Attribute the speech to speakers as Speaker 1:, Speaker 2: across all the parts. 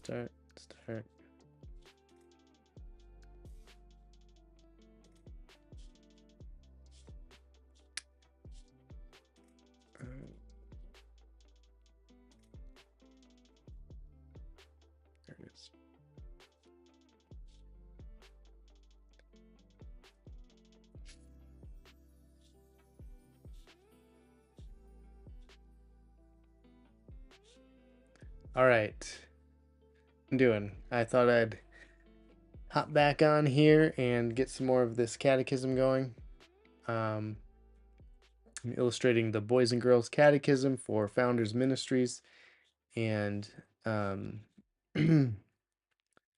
Speaker 1: Start. There it is. All right. I'm doing. I thought I'd hop back on here and get some more of this catechism going. I'm illustrating the Boys and Girls Catechism for Founders Ministries, and I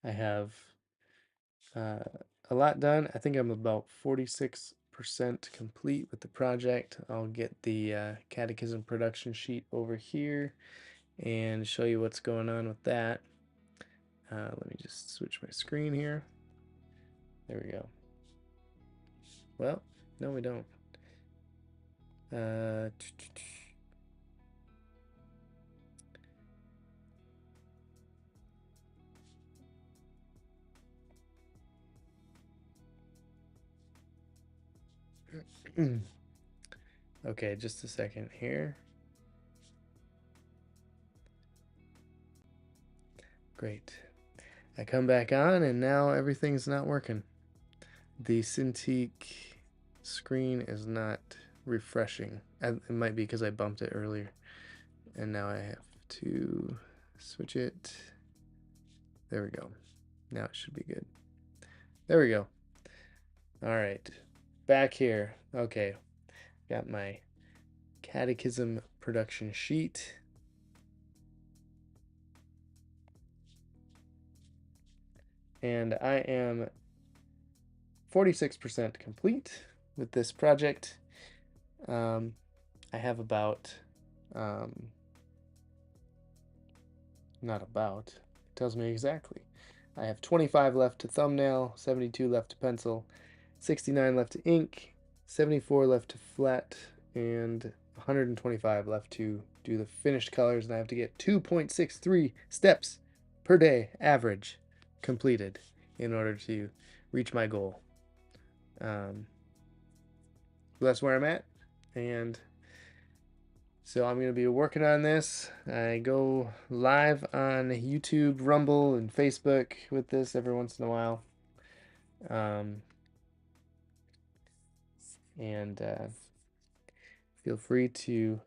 Speaker 1: have a lot done. I think I'm about 46% complete with the project. I'll get the catechism production sheet over here and show you what's going on with that. Let me just switch my screen here. There we go. Well, no, we don't. Okay, just a second here. Great. I come back on and now everything's not working. The Cintiq screen is not refreshing. It might be because I bumped it earlier. And now I have to switch it. There we go. Now it should be good. There we go. All right. Back here. Okay. Got my catechism production sheet. And I am 46% complete with this project. I have about, not about, it tells me exactly. I have 25 left to thumbnail, 72 left to pencil, 69 left to ink, 74 left to flat, and 125 left to do the finished colors, and I have to get 2.63 steps per day average completed in order to reach my goal. That's where I'm at, and so I'm going to be working on this. I go live on YouTube, Rumble, and Facebook with this every once in a while. And feel free to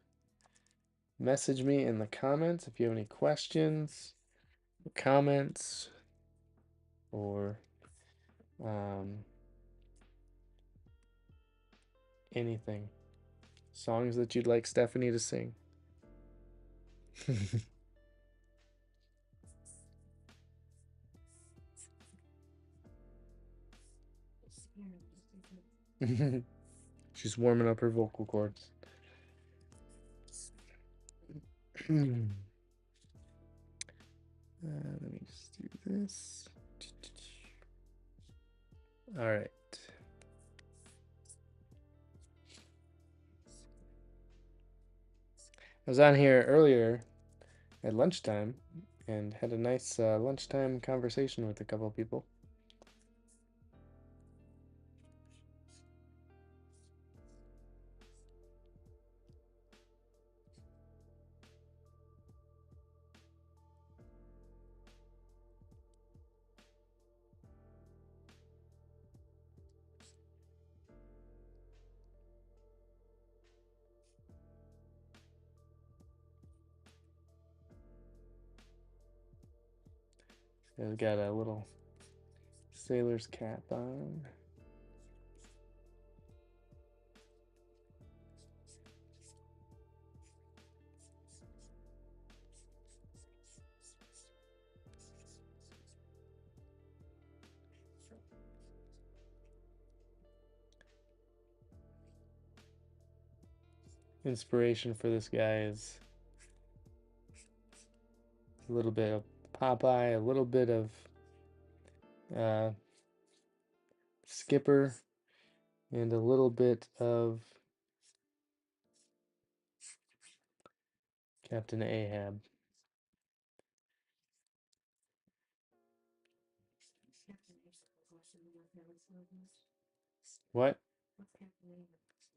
Speaker 1: message me in the comments if you have any questions, comments, or anything. Songs that you'd like Stephanie to sing. She's warming up her vocal cords. Let me just do this. All right. I was on here earlier at lunchtime and had a nice lunchtime conversation with a couple of people. I've got a little sailor's cap on. Inspiration for this guy is a little bit of Popeye, a little bit of Skipper, and a little bit of Captain Ahab. What?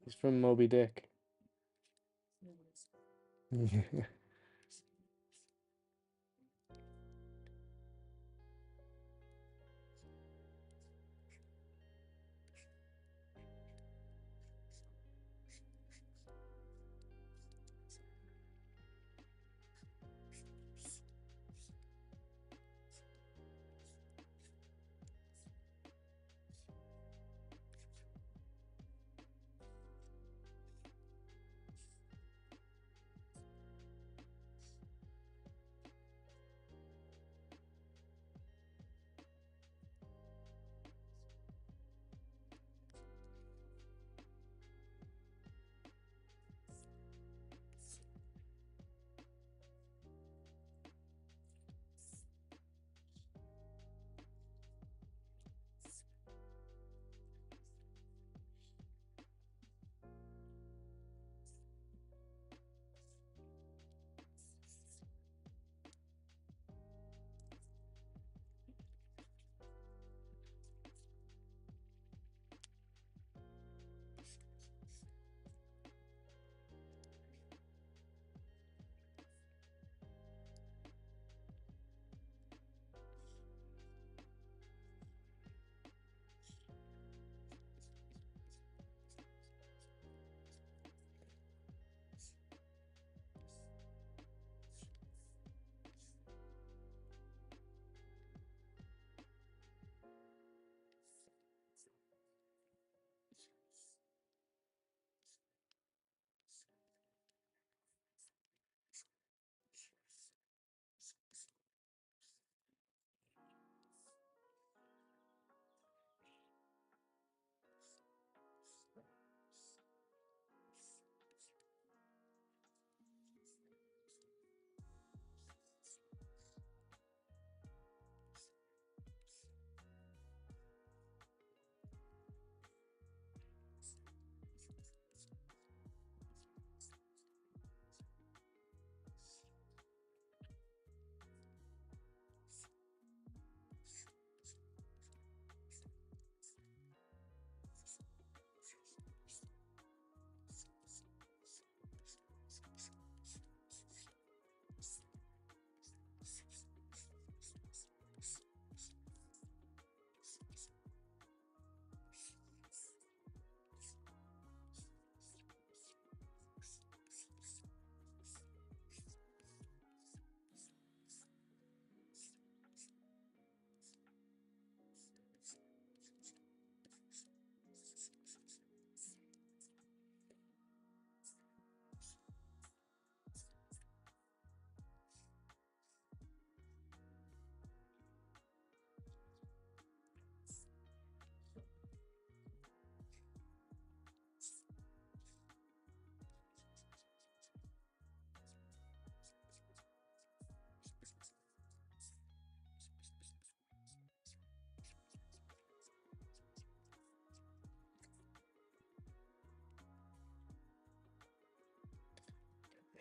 Speaker 1: He's from Moby Dick.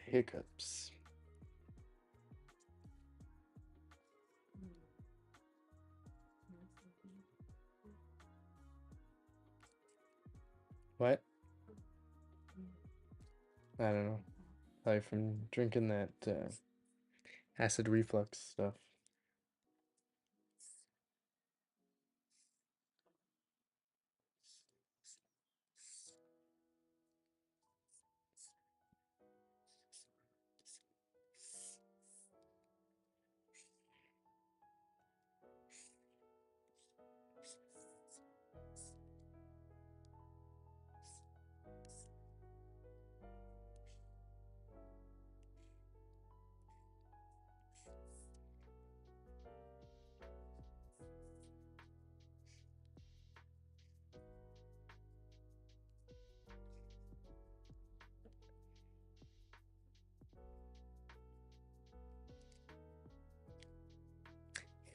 Speaker 1: Hiccups. What? I don't know. Probably from drinking that acid reflux stuff.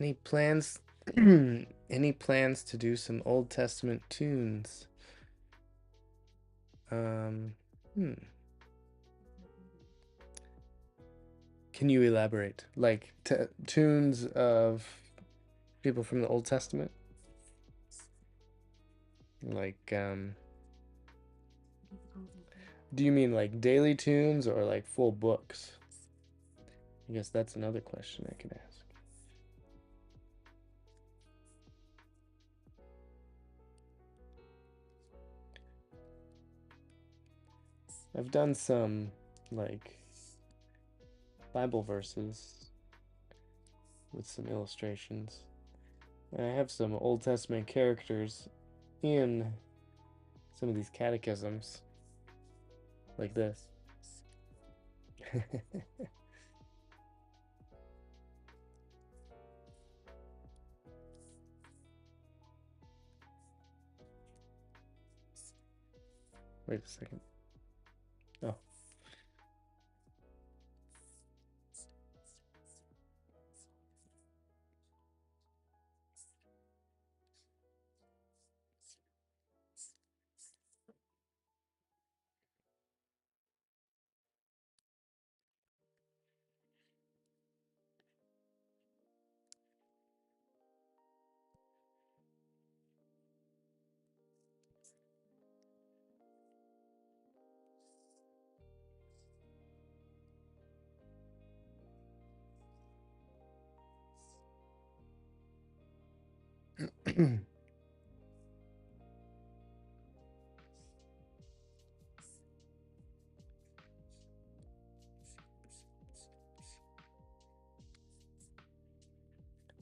Speaker 1: Any plans? Any plans to do some Old Testament tunes? Um, hmm. Can you elaborate? Like tunes of People from the Old Testament? Like, do you mean like daily tunes or like full books? I guess that's another question I could ask. I've done some like Bible verses with some illustrations. And I have some Old Testament characters in some of these catechisms, like this. Wait a second. Oh.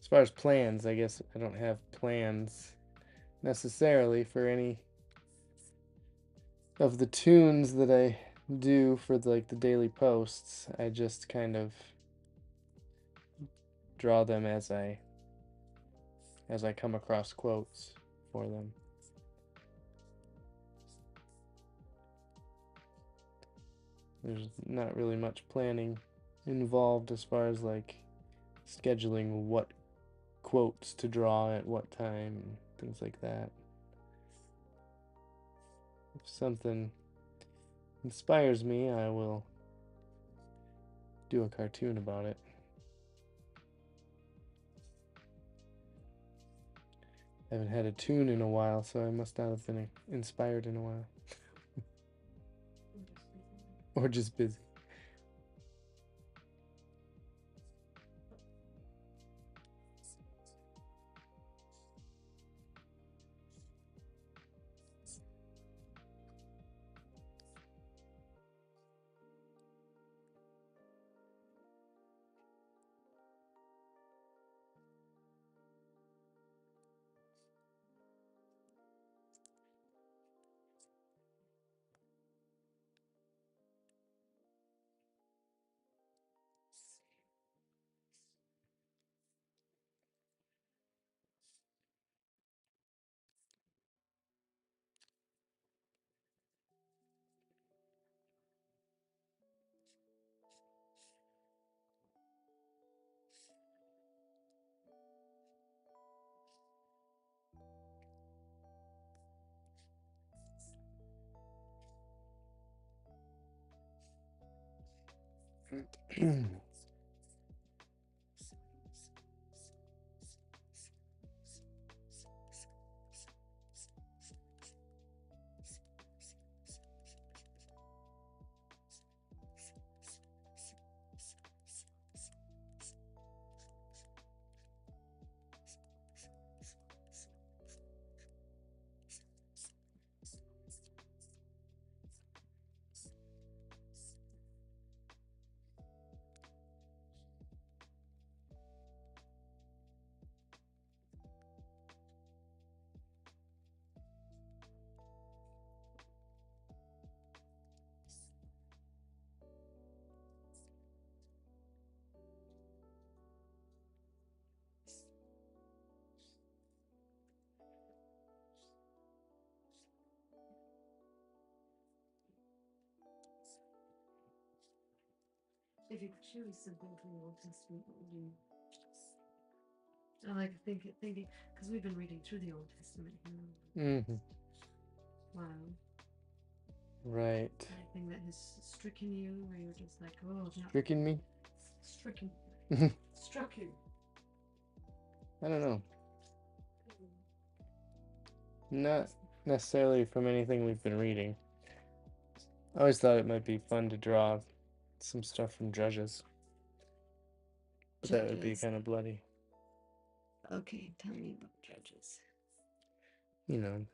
Speaker 1: As far as plans, I guess I don't have plans necessarily for any of the tunes that I do for like the daily posts. I just kind of draw them as I come across quotes for them. There's not really much planning involved as far as like scheduling what quotes to draw at what time and things like that. If something inspires me, I will do a cartoon about it. I haven't had a tune in a while, so I must not have been inspired in a while. Or just busy.
Speaker 2: If you could choose something from the Old Testament, what would you? I like thinking because we've been reading through the Old Testament here.
Speaker 1: Mm-hmm.
Speaker 2: Wow.
Speaker 1: Right.
Speaker 2: Anything that has stricken you, where you're just like, oh,
Speaker 1: Stricken me?
Speaker 2: stricken, struck you.
Speaker 1: I don't know. Not necessarily from anything we've been reading. I always thought it might be fun to draw some stuff from Judges. But that would be
Speaker 2: Judges.
Speaker 1: kind of bloody.
Speaker 2: Okay, tell me about Judges.
Speaker 1: You know.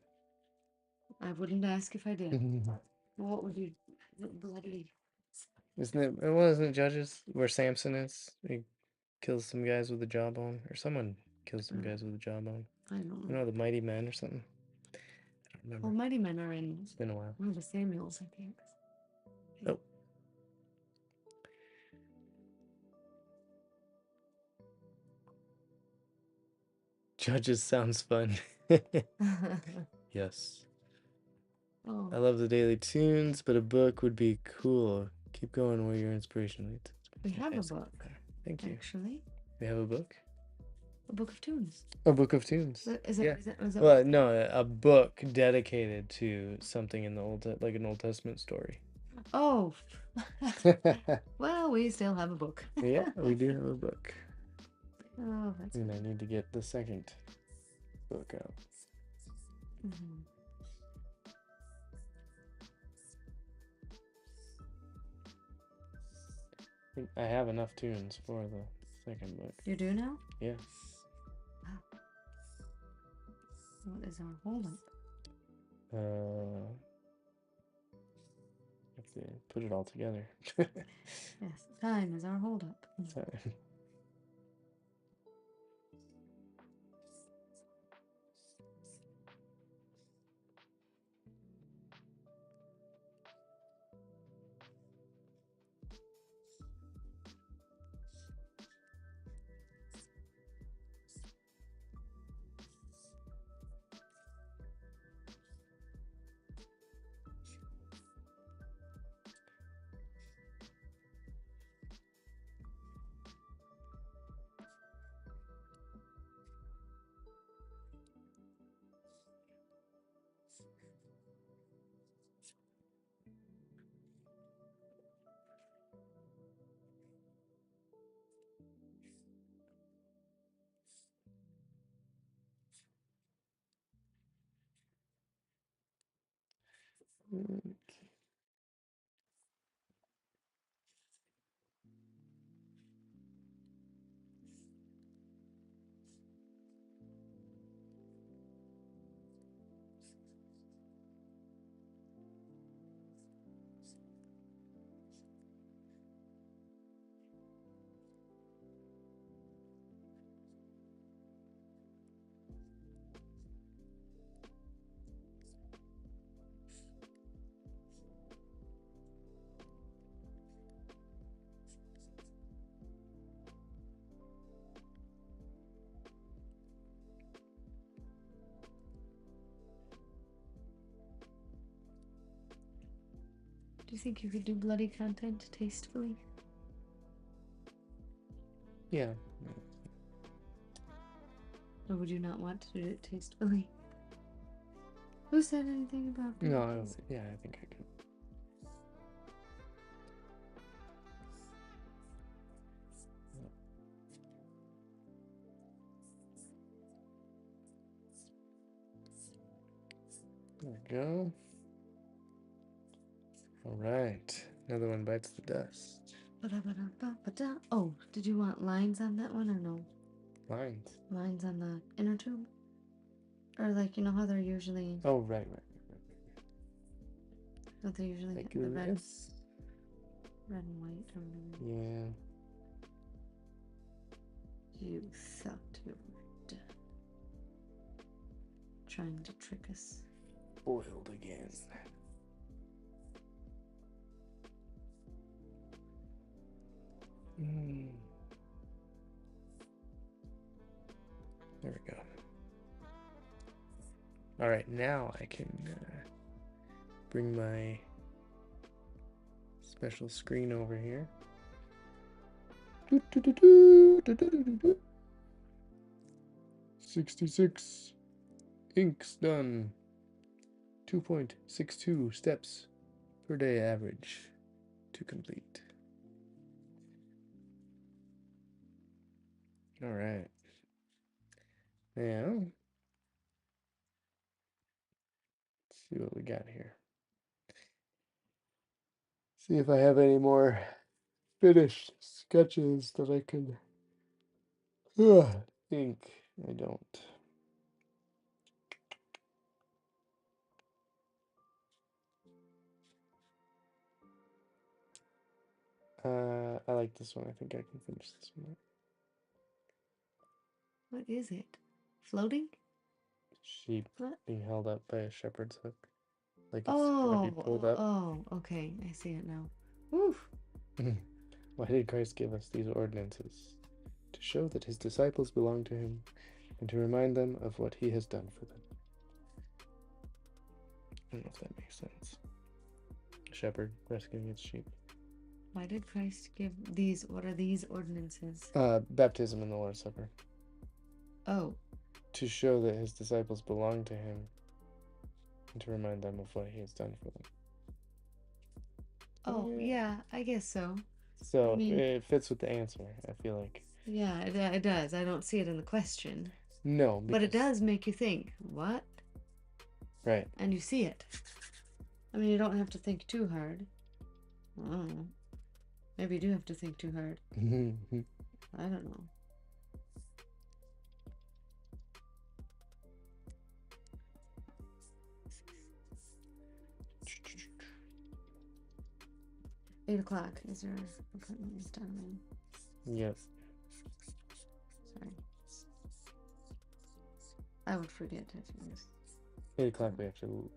Speaker 2: I wouldn't ask if I did. What would you bloody?
Speaker 1: Isn't it? It wasn't Judges where Samson is. He kills some guys with a jawbone, or someone kills some guys with a jawbone.
Speaker 2: I don't know.
Speaker 1: You know, the Mighty Men or something. I don't remember.
Speaker 2: Well, Mighty Men are in.
Speaker 1: It's been a while.
Speaker 2: One of the Samuels, I think.
Speaker 1: Oh. Judges sounds fun. Yes.
Speaker 2: Oh.
Speaker 1: I love the daily tunes, but a book would be cool. Keep going where your inspiration leads.
Speaker 2: We have a book.
Speaker 1: Thank you.
Speaker 2: Actually.
Speaker 1: We have a book?
Speaker 2: A book of tunes.
Speaker 1: A book of tunes.
Speaker 2: Is
Speaker 1: yeah.
Speaker 2: Is that
Speaker 1: well, no, a book dedicated to something in the like an Old Testament story.
Speaker 2: Oh. Well, we still have a book.
Speaker 1: Yeah, we do have a book.
Speaker 2: Oh, that's.
Speaker 1: And I need to get the second book out.
Speaker 2: Mm-hmm.
Speaker 1: I have enough tunes for the second book.
Speaker 2: You do now?
Speaker 1: Yes.
Speaker 2: Wow. What is our holdup?
Speaker 1: Have to put it all together.
Speaker 2: Yes, time is our holdup. Do you think you could do bloody content tastefully?
Speaker 1: Yeah.
Speaker 2: Or would you not want to do it tastefully? Who said anything about that?
Speaker 1: No, yeah, I think I could. There we go. All right. Another one bites the dust.
Speaker 2: Oh, did you want lines on that one or no?
Speaker 1: Lines.
Speaker 2: Lines on the inner tube? Or like, you know how they're usually...
Speaker 1: Oh, right.
Speaker 2: Don't they usually
Speaker 1: Like
Speaker 2: get the red,
Speaker 1: this.
Speaker 2: red and white or whatever?
Speaker 1: Yeah.
Speaker 2: You thought you were dead. Trying to trick us.
Speaker 1: Boiled again. There we go. All right, now I can bring my special screen over here. 66 inks done. 2.62 steps per day average to complete. All right. Yeah. Let's see what we got here. See if I have any more finished sketches that I could think. I don't. I like this one. I think I can finish this one.
Speaker 2: What is it? Floating?
Speaker 1: Sheep
Speaker 2: What?
Speaker 1: being held up by a shepherd's hook. Like it's gonna be pulled up.
Speaker 2: Oh, okay. I see it now. Woof.
Speaker 1: Why did Christ give us these ordinances? To show that his disciples belong to him, and to remind them of what he has done for them. I don't know if that makes sense. A shepherd rescuing its sheep.
Speaker 2: Why did Christ give these? What are these ordinances?
Speaker 1: Baptism and the Lord's Supper.
Speaker 2: Oh.
Speaker 1: To show that his disciples belong to him, and to remind them of what he has done for them.
Speaker 2: Oh, yeah, I guess so.
Speaker 1: So it fits with the answer, I feel like.
Speaker 2: Yeah, it does. I don't see it in the question.
Speaker 1: No,
Speaker 2: but it does make you think, what?
Speaker 1: Right.
Speaker 2: And you see it. I mean, you don't have to think too hard. I don't know. Maybe you do have to think too hard. I don't know. Eight o'clock. Is there appointment is done?
Speaker 1: Yes.
Speaker 2: Sorry. I would forget if you was.
Speaker 1: 8 o'clock we have to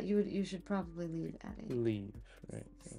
Speaker 2: you should probably leave at 8.
Speaker 1: leave, right? Okay.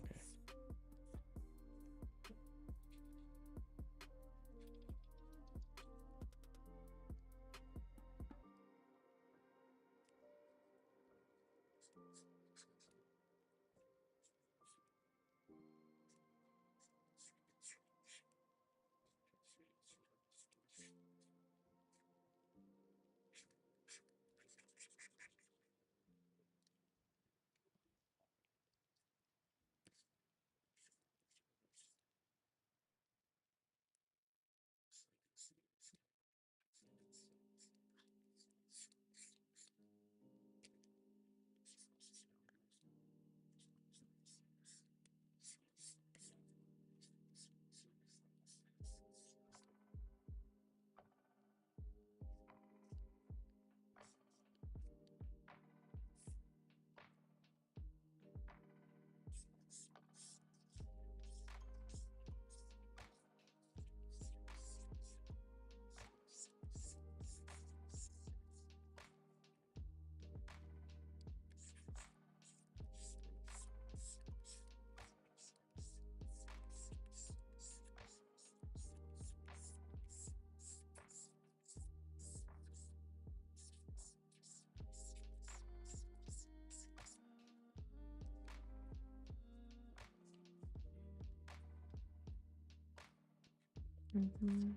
Speaker 2: Mm-hmm.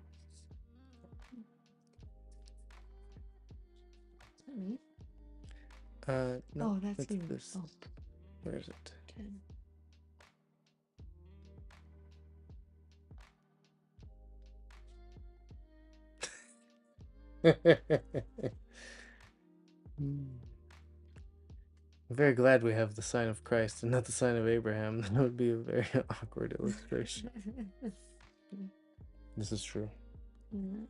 Speaker 2: Is that me?
Speaker 1: No,
Speaker 2: oh, that's you.
Speaker 1: This.
Speaker 2: Oh.
Speaker 1: Where is it? I'm very glad we have the sign of Christ and not the sign of Abraham. That would be a very awkward illustration. This is true.
Speaker 2: Mm-hmm.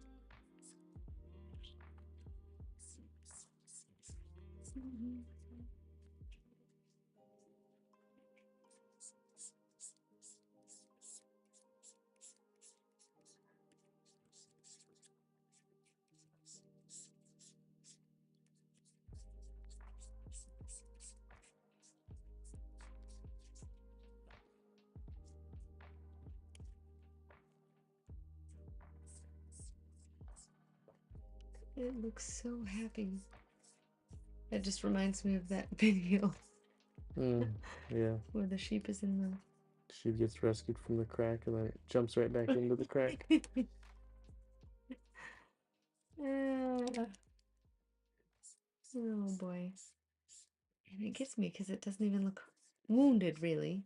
Speaker 2: It looks so happy. It just reminds me of that video.
Speaker 1: Yeah.
Speaker 2: Where the sheep is in the...
Speaker 1: Sheep gets rescued from the crack and then it jumps right back into the crack.
Speaker 2: Oh boy. And it gets me because it doesn't even look wounded, really.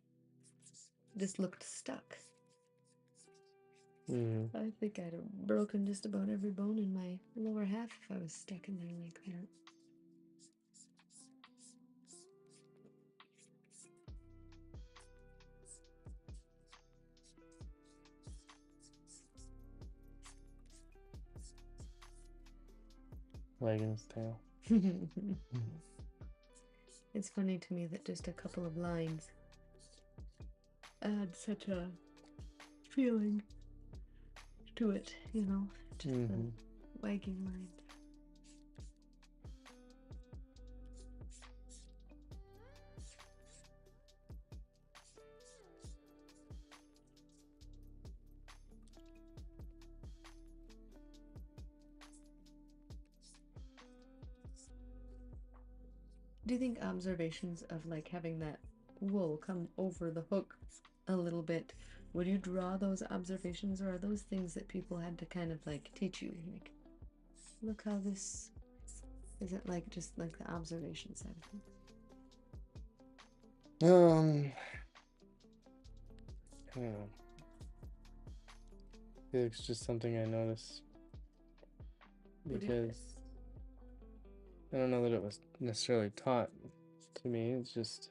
Speaker 2: Just looked stuck. I think I'd have broken just about every bone in my lower half if I was stuck in there like that.
Speaker 1: Wagging his tail.
Speaker 2: It's funny to me that just a couple of lines add such a feeling to it, you know, just the wagging lines. Do you think observations of like having that wool come over the hook a little bit, would you draw those observations, or are those things that people had to kind of like teach you? Like, look how this isn't like just like the observation side of things.
Speaker 1: I don't know. It's just something I noticed because I don't know that it was necessarily taught to me. It's just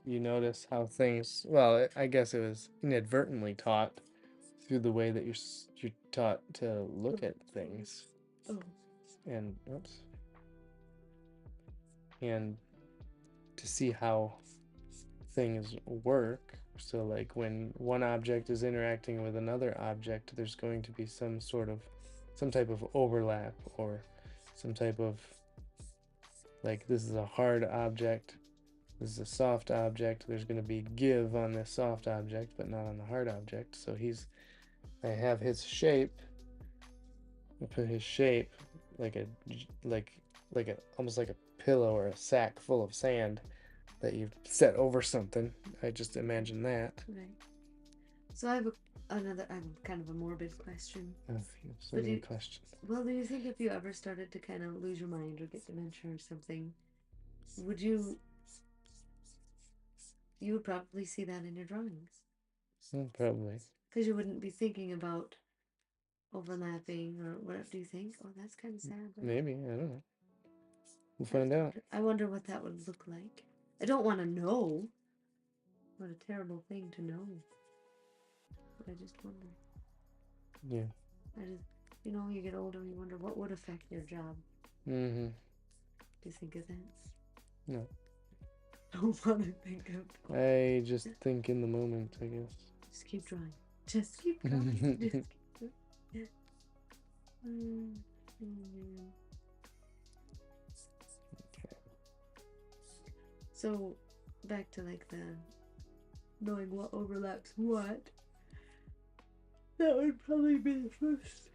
Speaker 1: you notice how things. Well, I guess it was inadvertently taught through the way that you're taught to look at things. And and to see how things work. So like when one object is interacting with another object, there's going to be some type of overlap, or some type of, like, this is a hard object, this is a soft object, there's going to be give on this soft object but not on the hard object. So I have his shape, I put his shape like a almost like a pillow or a sack full of sand that you've set over something. I just imagine that.
Speaker 2: Right. So I have another kind of a morbid question.
Speaker 1: So many questions.
Speaker 2: Well, do you think if you ever started to kind of lose your mind or get dementia or something, you would probably see that in your drawings?
Speaker 1: Probably.
Speaker 2: Because you wouldn't be thinking about overlapping or whatever. Do you think? Oh, that's kind of sad. Right?
Speaker 1: Maybe. I don't know. We'll find out.
Speaker 2: I wonder what that would look like. I don't want to know. What a terrible thing to know. But I just wonder.
Speaker 1: Yeah.
Speaker 2: You get older and you wonder what would affect your job.
Speaker 1: Mm-hmm.
Speaker 2: Do you think of that?
Speaker 1: No.
Speaker 2: Don't want to think of.
Speaker 1: I just think in the moment, I guess.
Speaker 2: Just keep drawing. Just keep drawing. Just keep drawing.
Speaker 1: Okay.
Speaker 2: So, back to like the knowing what overlaps what. That would probably be the first,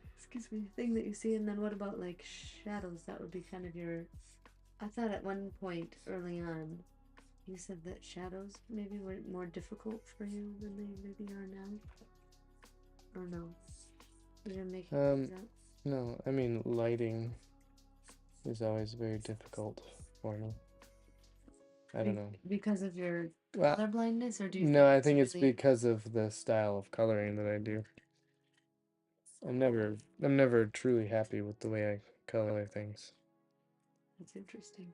Speaker 2: thing that you see. And then what about like shadows? That would be kind of your. I thought at one point early on, you said that shadows maybe were more difficult for you than they maybe are now. Or no? Did I make things up?
Speaker 1: No, I mean lighting is always very difficult for me. I don't know.
Speaker 2: Because of your color blindness, or do you?
Speaker 1: No, I think it's because of the style of coloring that I do. I'm never truly happy with the way I color things.
Speaker 2: That's interesting.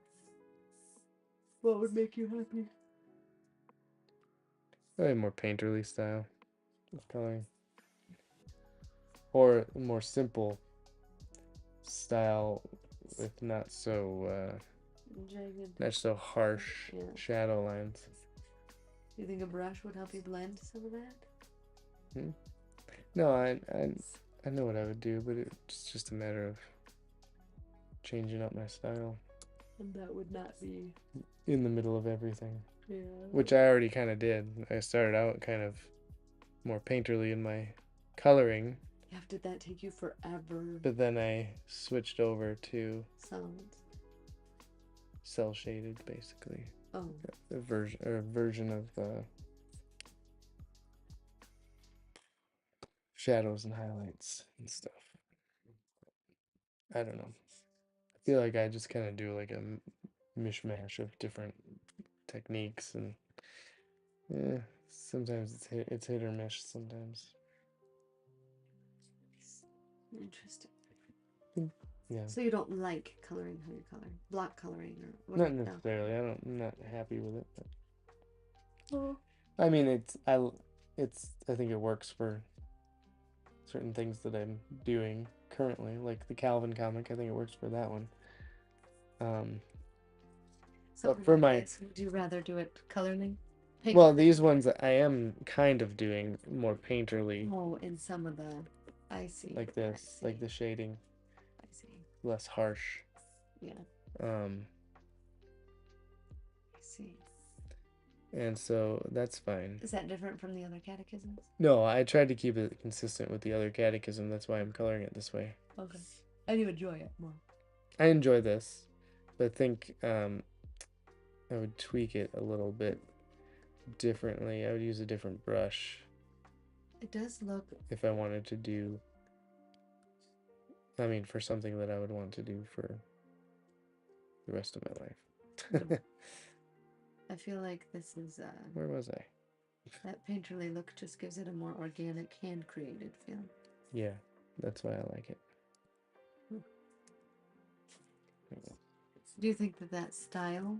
Speaker 2: What would make you happy?
Speaker 1: Probably more painterly style of coloring. Or a more simple style with not so
Speaker 2: jagged,
Speaker 1: not so harsh shadow lines.
Speaker 2: Do you think a brush would help you blend some of that?
Speaker 1: No, I know what I would do, but it's just a matter of changing up my style.
Speaker 2: And that would not be
Speaker 1: in the middle of everything.
Speaker 2: Yeah.
Speaker 1: Which I already kind of did. I started out kind of more painterly in my coloring.
Speaker 2: Yeah, did that take you forever?
Speaker 1: But then I switched over to
Speaker 2: solids.
Speaker 1: Cell shaded, basically.
Speaker 2: Oh.
Speaker 1: A version of shadows and highlights and stuff. I don't know. I feel like I just kind of do like a mishmash of different techniques, and sometimes it's hit or miss sometimes.
Speaker 2: Interesting.
Speaker 1: Yeah.
Speaker 2: So you don't like coloring how you're coloring? Block coloring or what?
Speaker 1: Not necessarily. I'm not happy with it. But...
Speaker 2: Oh.
Speaker 1: I mean, I think it works for certain things that I'm doing currently, like the Calvin comic. I think it works for that one. But for my
Speaker 2: this, would you rather do it coloring?
Speaker 1: well, these ones I am kind of doing more painterly.
Speaker 2: Oh, in some of the, I see.
Speaker 1: Like this, like the shading.
Speaker 2: I see.
Speaker 1: Less harsh.
Speaker 2: Yeah.
Speaker 1: I
Speaker 2: see.
Speaker 1: And so that's fine.
Speaker 2: Is that different from the other catechisms?
Speaker 1: No, I tried to keep it consistent with the other catechism. That's why I'm coloring it this way.
Speaker 2: Okay. And you enjoy it more?
Speaker 1: I enjoy this, but I think I would tweak it a little bit differently. I would use a different brush.
Speaker 2: It does look...
Speaker 1: If I wanted to do... I mean, for something that I would want to do for the rest of my life.
Speaker 2: I feel like this is...
Speaker 1: Where was I?
Speaker 2: That painterly look just gives it a more organic, hand-created feel.
Speaker 1: Yeah, that's why I like it.
Speaker 2: Do you think that that style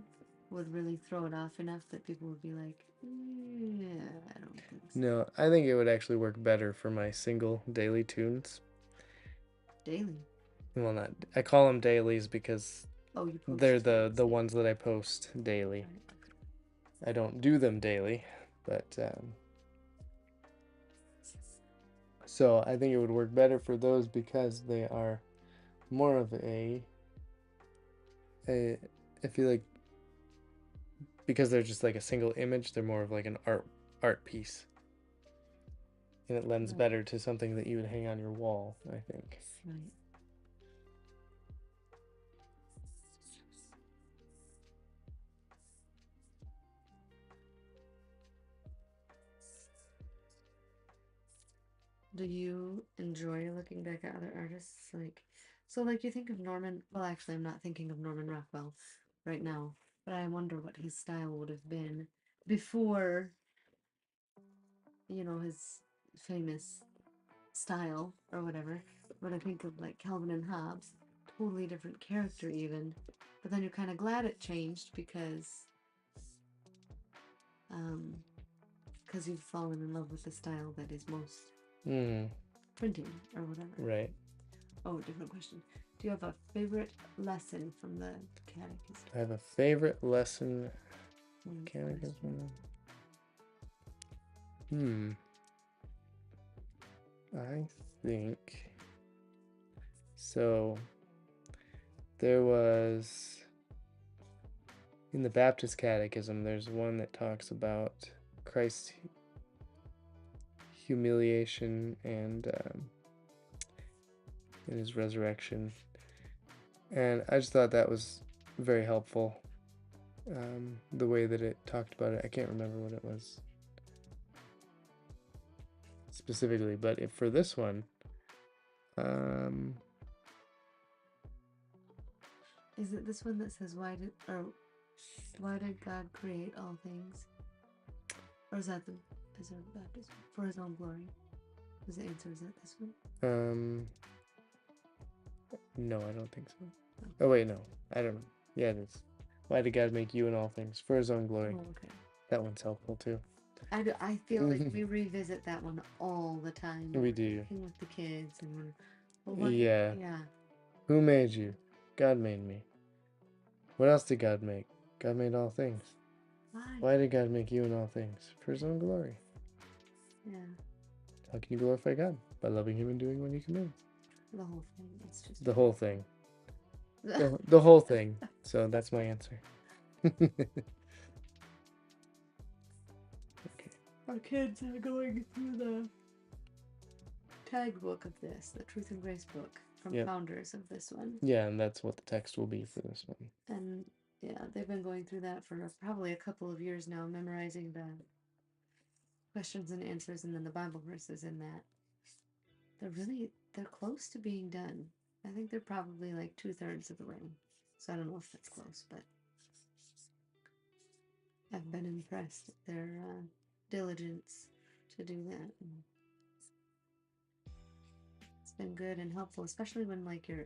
Speaker 2: would really throw it off enough that people would be like, yeah, I don't think so?
Speaker 1: No, I think it would actually work better for my single daily tunes.
Speaker 2: Daily?
Speaker 1: Well, not... I call them dailies because
Speaker 2: you post
Speaker 1: they're the ones that I post daily.
Speaker 2: Right.
Speaker 1: I don't do them daily, but... So I think it would work better for those because they are more of I feel like because they're just like a single image, they're more of like an art piece. And it lends better to something that you would hang on your wall, I think.
Speaker 2: Right. Do you enjoy looking back at other artists? Like you think of Norman, well, actually, I'm not thinking of Norman Rockwell right now, but I wonder what his style would have been before, his famous style or whatever. But I think of like Calvin and Hobbes, totally different character even, but then you're kind of glad it changed because you've fallen in love with the style that is most printing or whatever.
Speaker 1: Right.
Speaker 2: Oh, different question. Do you have a favorite lesson from the Catechism?
Speaker 1: I have a favorite lesson. Catechism. I think so. There was in the Baptist Catechism, there's one that talks about Christ's humiliation and his resurrection, and I just thought that was very helpful. The way that it talked about it, I can't remember what it was specifically, but for this one,
Speaker 2: is it this one that says why did God create all things? Or is that baptism for His own glory? Was the answer? Is that this one?
Speaker 1: No, I don't think so. Oh wait, no, I don't know. Yeah, it is. Why did God make you in all things for His own glory?
Speaker 2: Oh, okay.
Speaker 1: That one's helpful too.
Speaker 2: I feel like we revisit that one all the time.
Speaker 1: We do.
Speaker 2: Working with the kids and
Speaker 1: yeah. Who made you? God made me. What else did God make? God made all things. Why did God make you in all things? For His own glory.
Speaker 2: Yeah.
Speaker 1: How can you glorify God? By loving Him and doing what He commands.
Speaker 2: The whole thing. It's just
Speaker 1: the whole thing. the whole thing. So that's my answer. Okay.
Speaker 2: Our kids are going through the tag book of this, the Truth and Grace book from Founders of this one.
Speaker 1: Yeah, and that's what the text will be for this one.
Speaker 2: And yeah, they've been going through that for probably a couple of years now, memorizing the questions and answers and then the Bible verses in that. They're close to being done. I think they're probably like 2/3 of the way. So I don't know if that's close, but I've been impressed at their diligence to do that. It's been good and helpful, especially when like you're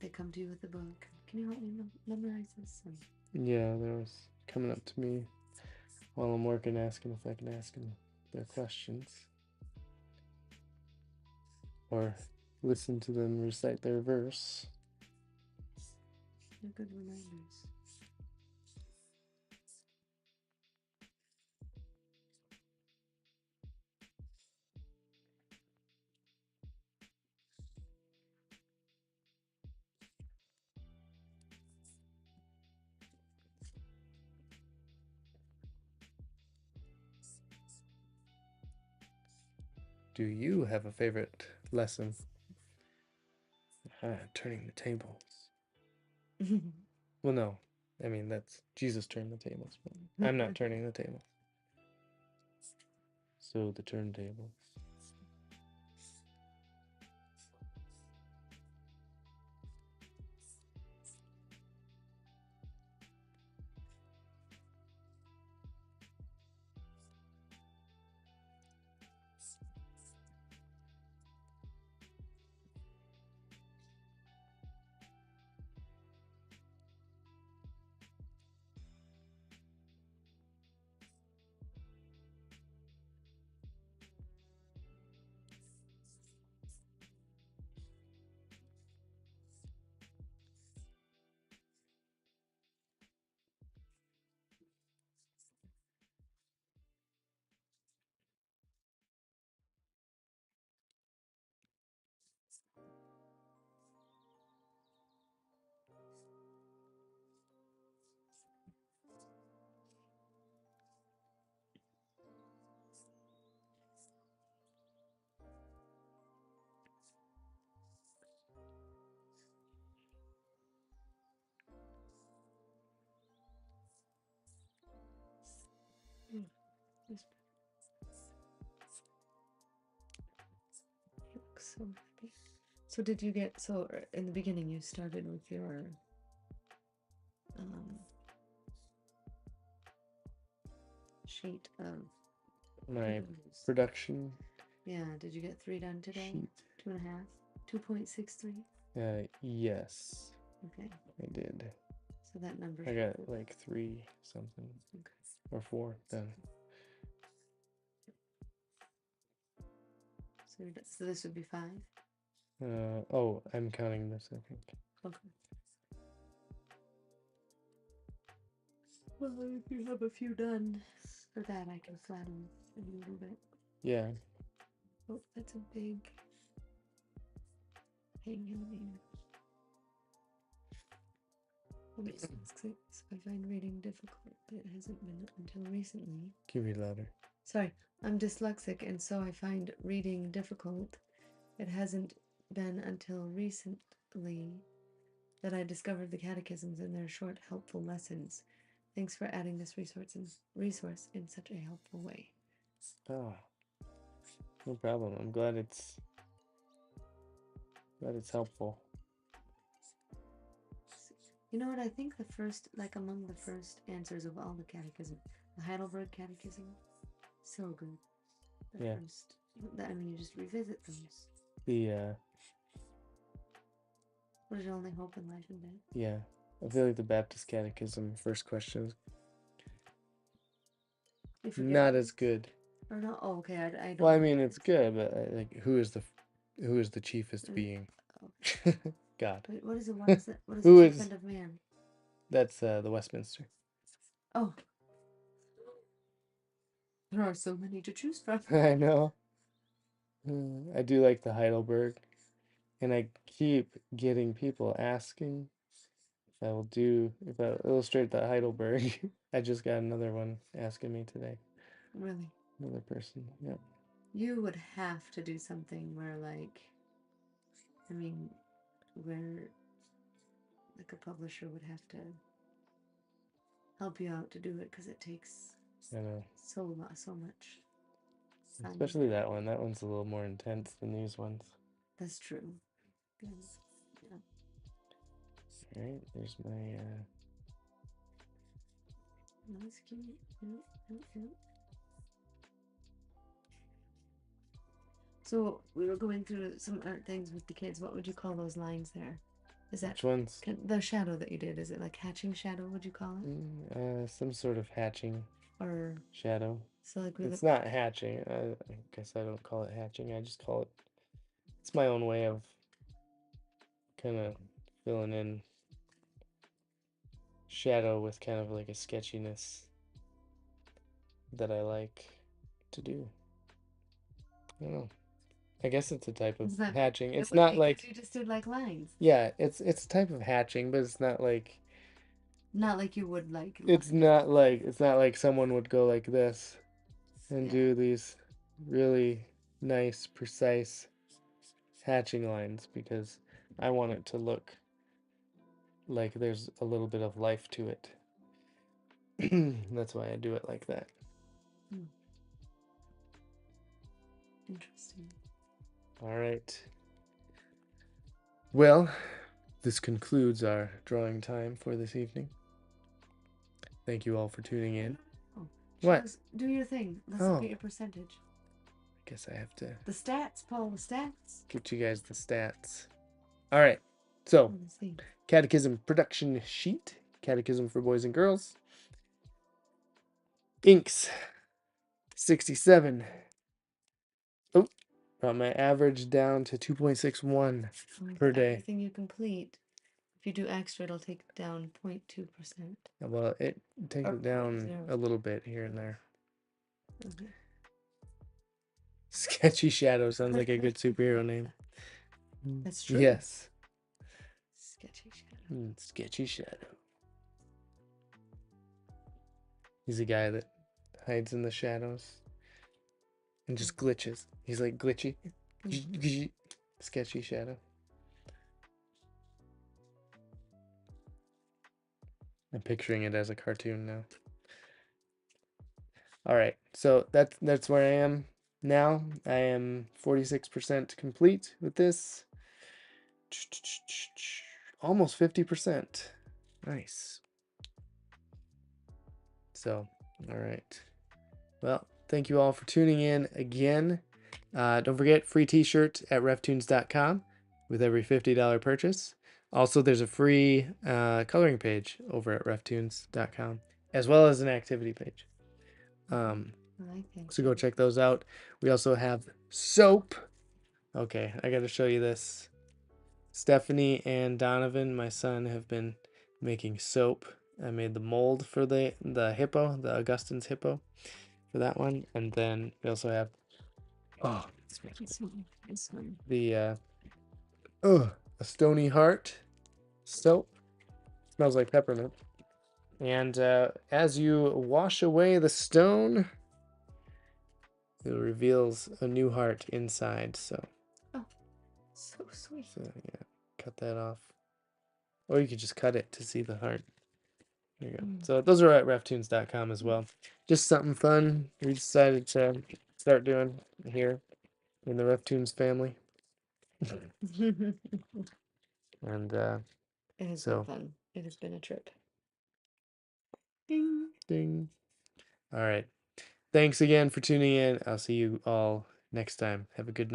Speaker 2: they come to you with a book. Can you help me memorize this?
Speaker 1: Yeah, they was coming up to me while I'm working, asking if I can ask them their questions. Or listen to them recite their verse.
Speaker 2: They're good reminders.
Speaker 1: Do you have a favorite lesson? Turning the tables. Well, no. I mean, that's Jesus turned the tables, but I'm not turning the tables. So the turntables.
Speaker 2: So happy. So did you get, so in the beginning you started with your sheet of
Speaker 1: My production.
Speaker 2: Yeah, did you get 3 done today?
Speaker 1: Sheet.
Speaker 2: 2.5? 2.63?
Speaker 1: Yes.
Speaker 2: Okay.
Speaker 1: I did.
Speaker 2: So that number.
Speaker 1: I got like 3 something.
Speaker 2: Okay.
Speaker 1: Or 4 done.
Speaker 2: So this would be 5?
Speaker 1: Oh, I'm counting this, I think.
Speaker 2: Okay. Well, if you have a few done for that, I can flatten a little bit.
Speaker 1: Yeah.
Speaker 2: Oh, that's a big hang in there. I find reading difficult. It hasn't been until recently.
Speaker 1: Can you read louder?
Speaker 2: Sorry, I'm dyslexic, and so I find reading difficult. It hasn't been until recently that I discovered the Catechisms and their short, helpful lessons. Thanks for adding this resource in such a helpful way.
Speaker 1: Oh, no problem. I'm glad it's helpful.
Speaker 2: You know what? I think the first, like among the first answers of all the catechism, the Heidelberg Catechism, so good.
Speaker 1: Yeah.
Speaker 2: I mean, you just revisit those. What is your only hope in life and death?
Speaker 1: Yeah. I feel like the Baptist Catechism, first question, not as good.
Speaker 2: Or not? Oh, okay. I don't.
Speaker 1: Well, I mean, it's good, but like, who is the chiefest being? Okay. God.
Speaker 2: Wait, what is it? What is it? What is the chief end of man?
Speaker 1: That's the Westminster.
Speaker 2: Oh. There are so many to choose from.
Speaker 1: I know. I do like the Heidelberg, and I keep getting people asking if I'll illustrate the Heidelberg. I just got another one asking me today.
Speaker 2: Really?
Speaker 1: Another person, yeah.
Speaker 2: You would have to do something where, like, I mean, where, like, a publisher would have to help you out to do it, because it takes so much.
Speaker 1: Especially that one. That one's a little more intense than these ones.
Speaker 2: That's true. Yeah.
Speaker 1: All right, there's my.
Speaker 2: That's cute. Yeah. So we were going through some art things with the kids. What would you call those lines there? Is that
Speaker 1: Which ones?
Speaker 2: the shadow that you did? Is it like hatching shadow? Would you call it?
Speaker 1: Some sort of hatching
Speaker 2: Or
Speaker 1: shadow.
Speaker 2: so like
Speaker 1: It's not hatching. I guess I don't call it hatching. I just call it. It's my own way of kind of filling in shadow with kind of like a sketchiness that I like to do. I don't know. I guess it's a type of hatching. It's not like
Speaker 2: you just did like lines.
Speaker 1: Yeah, it's a type of hatching, but it's not like
Speaker 2: you would like.
Speaker 1: it's not like someone would go like this and do these really nice, precise hatching lines, because I want it to look like there's a little bit of life to it. That's why I do it like that.
Speaker 2: Interesting.
Speaker 1: All right. Well, this concludes our drawing time for this evening. Thank you all for tuning in.
Speaker 2: Oh,
Speaker 1: What?
Speaker 2: Do your thing. Let's look at your percentage.
Speaker 1: I guess I have to.
Speaker 2: The stats, Paul. The stats.
Speaker 1: Get you guys the stats. All right. So, Catechism production sheet. Catechism for boys and girls. Inks. 67. Oh, brought my average down to 2.61 per day.
Speaker 2: Everything you complete. If you do extra, it'll take down 0.2%.
Speaker 1: Well, it takes it down a little bit here and there.
Speaker 2: Okay.
Speaker 1: Sketchy Shadow sounds like a good superhero name.
Speaker 2: That's true.
Speaker 1: Yes.
Speaker 2: Sketchy Shadow.
Speaker 1: Sketchy Shadow. He's a guy that hides in the shadows and just glitches. He's like glitchy. Sketchy Shadow. I'm picturing it as a cartoon now. All right, so that's where I am now. I am 46% complete with this. Almost 50%. Nice. So, all right. Well, thank you all for tuning in again. Don't forget, free t-shirt at RefToons.com with every $50 purchase. Also, there's a free coloring page over at RefToons.com, as well as an activity page. So go check those out. We also have soap. Okay, I got to show you this. Stephanie and Donovan, my son, have been making soap. I made the mold for the hippo, the Augustine's hippo, for that one. And then we also have the a stony heart soap. Smells like peppermint. And as you wash away the stone, it reveals a new heart inside. So,
Speaker 2: so sweet.
Speaker 1: So yeah, cut that off, or you could just cut it to see the heart. There you go. So those are at reftoons.com as well. Just something fun we decided to start doing here in the RefToons family. And
Speaker 2: it has been fun. It has been a trip.
Speaker 1: Ding. Ding. All right. Thanks again for tuning in. I'll see you all next time. Have a good night.